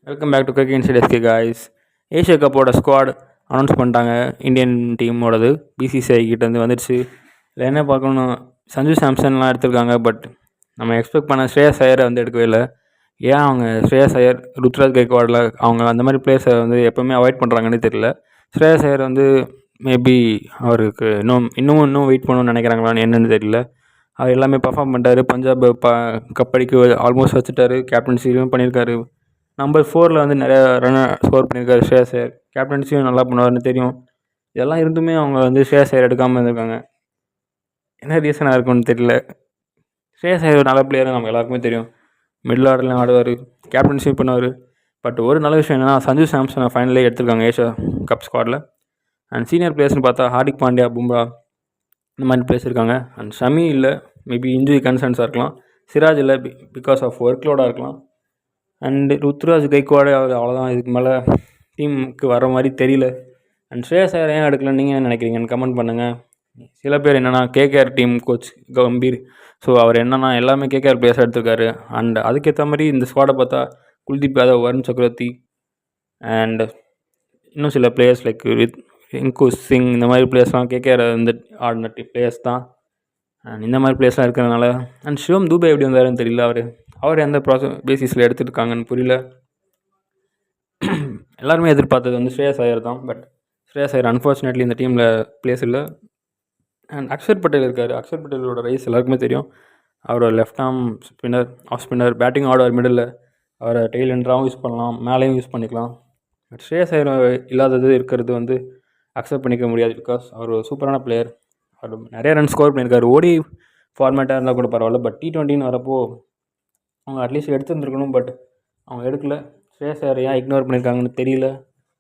Welcome back to cricket inside SK guys. Asia கப்போட squad announce பண்ணிட்டாங்க. Indian டீமோடது BCCI கிட்டேருந்து வந்துடுச்சு. இல்லை என்ன பார்க்கணும், சஞ்சு சாம்சன்லாம் எடுத்திருக்காங்க. பட் நம்ம எக்ஸ்பெக்ட் பண்ண ஸ்ரேயஸ் ஐயரை வந்து எடுக்கவே இல்லை. ஏன் அவங்க ஸ்ரேயஸ் ஐயர், ருத்ராஜ் கைக்வாடில் அவங்க அந்த மாதிரி பிளேஸை வந்து எப்போவுமே அவாய்ட் பண்ணுறாங்கன்னு தெரியல. ஸ்ரேயஸ் ஐயர் வந்து மேபி அவருக்கு இன்னும் வெயிட் பண்ணணும்னு நினைக்கிறாங்களான்னு என்னென்னு தெரியல. அவர் எல்லாமே பர்ஃபார்ம் பண்ணிட்டாரு. பஞ்சாப் கப்படிக்கு ஆல்மோஸ்ட் வச்சுட்டாரு. கேப்டன்சியும் பண்ணியிருக்காரு. நம்பர் 4 வந்து நிறையா ரன் ஸ்கோர் பண்ணியிருக்காரு ஸ்ரேயஸ் ஐயர். கேப்டன்சியும் நல்லா பண்ணுவார்னு தெரியும். இதெல்லாம் இருந்துமே அவங்க வந்து ஸ்ரேயஸ் ஐயர் எடுக்காமல் இருந்திருக்காங்க. என்ன ரீசனாக இருக்கும்னு தெரியல. ஸ்ரேயஸ் ஐயர் நல்ல பிளேயர் நம்ம எல்லாருக்குமே தெரியும். மிடில் ஆர்டர்லையும் ஆடுவார், கேப்டன்சியும் பண்ணுவார். பட் ஒரு நல்ல விஷயம் என்னென்னா, சஞ்சு சாம்சனை ஃபைனலே எடுத்திருக்காங்க ஏஷியா கப் ஸ்குவாடில். அண்ட் சீனியர் பிளேயர்ஸ்னு பார்த்தா ஹார்திக் பாண்டியா, பும்ரா இந்த மாதிரி பிளேயர்ஸ் இருக்காங்க. அண்ட் ஷமி இல்லை, மேபி இன்ஜுரி கன்சர்ன்ஸாக இருக்கலாம். சிராஜ் இல்லை, பிகாஸ் ஆஃப் ஒர்க் லோடாக இருக்கலாம். அண்டு ருத்ராஜ் கைக்வாடு அவர் அவ்வளோதான், இதுக்கு மேலே டீமுக்கு வர மாதிரி தெரியல. அண்ட் ஸ்ரேயஸ் ஐயர் ஏன் எடுக்கலன்னு நீங்கள் என்ன நினைக்கிறீங்கன்னு கமெண்ட் பண்ணுங்கள். சில பேர் என்னென்னா KKR team coach Gambhir, so அவர் என்னென்னா எல்லாமே கேகேஆர் பிளேயர்ஸ் எடுத்திருக்காரு. அண்ட் அதுக்கேற்ற மாதிரி இந்த ஸ்குவாடை பார்த்தா குல்தீப் யாதவ், வருண் சக்கரவர்த்தி அண்ட் இன்னும் சில பிளேயர்ஸ் லைக் ரிங்கு சிங் இந்த மாதிரி பிளேயர்ஸ்லாம் கேகேஆர் வந்து ஆடின பிளேயர்ஸ் தான். அண்ட் இந்த மாதிரி பிளேயர்ஸ்லாம் இருக்கிறதுனால. அண்ட் சிவம் தூபே எப்படி வந்தாருன்னு தெரியல. அவர் எந்த பேசிஸில் எடுத்துருக்காங்கன்னு புரியல. எல்லாருமே எதிர்பார்த்தது வந்து ஸ்ரேயஸ் ஐயர் தான். பட் ஸ்ரேயஸ் ஐயர் அன்ஃபார்ச்சுனேட்லி இந்த டீமில் பிளேஸ் இல்லை. அண்ட் அக்ஷர் பட்டேல் இருக்கார். அக்ஷர் பட்டேலோட ரைஸ் எல்லாருக்குமே தெரியும். அவரோட left arm spinner, off spinner, batting ஆடுவார் மிடில். அவரை டெய்ல் என்ட்ராகவும் யூஸ் பண்ணலாம், மேலேயும் யூஸ் பண்ணிக்கலாம். பட் ஸ்ரேயஸ் ஐயர் இல்லாதது இருக்கிறது வந்து அக்செப்ட் பண்ணிக்க முடியாது. பிகாஸ் அவர் ஒரு சூப்பரான பிளேயர். அவர் நிறைய ரன் ஸ்கோர் பண்ணியிருக்காரு. ஓடி ஃபார்மேட்டாக இருந்தால் கூட பரவாயில்ல. பட் T20ன்னு வரப்போ அவங்க அட்லீஸ்ட் எடுத்துருந்துருக்கணும். பட் அவங்க எடுக்கல. ஸ்ரேயஸ் ஐயர் ஏன் இக்னோர் பண்ணியிருக்காங்கன்னு தெரியல.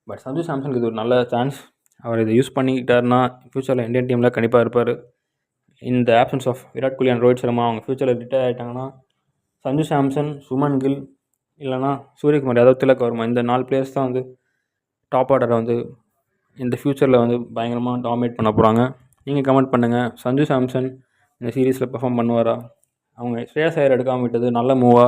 பட் சஞ்சு சாம்சனுக்கு இது ஒரு நல்ல சான்ஸ். அவர் இதை யூஸ் பண்ணிக்கிட்டாருன்னா ஃப்யூச்சரில் இந்தியன் டீமில் கண்டிப்பாக இருப்பார். இந்த options of Virat Kohli and Rohit Sharma அவங்க ஃப்யூச்சரில் ரிட்டையர் ஆகிட்டாங்கன்னா சஞ்சு சாம்சன், சுமன் கில் இல்லைனா சூரியகுமார் யாதவ், திலக் வர்மா இந்த 4 பிளேயர்ஸ் தான் வந்து டாப் ஆர்டரை வந்து இந்த ஃப்யூச்சரில் வந்து பயங்கரமாக டாமினேட் பண்ண போகிறாங்க. நீங்கள் கமெண்ட் பண்ணுங்கள், சஞ்சு சாம்சன் இந்த சீரீஸில் பெர்ஃபார்ம் பண்ணுவாரா? அவங்க ஸ்ரேயஸ் ஐயர் எடுக்காமல் விட்டது நல்ல மூவா